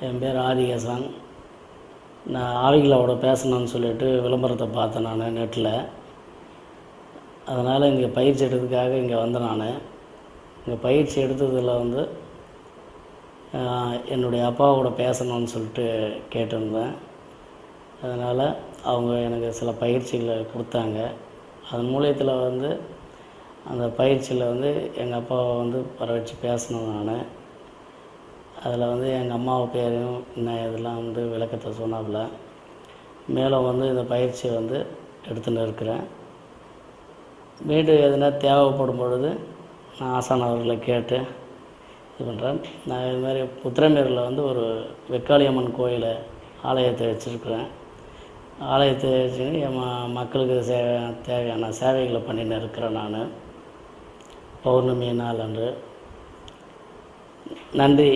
என் பேர் ஆதிகேசன். நான் ஆவிகளாவோட பேசணும்னு சொல்லிட்டு விளம்பரத்தை பார்த்தேன் நான் நெட்டில். அதனால் இங்கே பயிற்சி எடுக்கிறதுக்காக இங்கே வந்தேன். நான் இங்கே பயிற்சி எடுத்ததில் வந்து என்னுடைய அப்பாவோட பேசணும்னு சொல்லிட்டு கேட்டிருந்தேன். அதனால் அவங்க எனக்கு சில பயிற்சிகளை கொடுத்தாங்க. அதன் மூலியத்தில் வந்து அந்த பயிற்சியில் வந்து எங்கள் அப்பாவை வந்து வர வச்சு பேசணும். நான் அதில் வந்து எங்கள் அம்மாவை பேரையும் இன்னும் இதெல்லாம் வந்து விளக்கத்தை சொன்னாப்புல. மேலும் வந்து இந்த பயிற்சியை வந்து எடுத்துன்னு இருக்கிறேன். மீண்டும் எதுனா தேவைப்படும் பொழுது நான் ஆசான் அவர்களை கேட்டு இது பண்ணுறேன். நான் இதுமாதிரி உத்திரமேரூரில் வந்து ஒரு வெக்காளியம்மன் கோயில் ஆலயத்தை வச்சுருக்கிறேன். ஆலயத்தை வச்சு என் மக்களுக்கு தேவையான சேவைகளை பண்ணின்னு இருக்கிறேன். நான் பௌர்ணமி நாள் அன்று. நன்றி.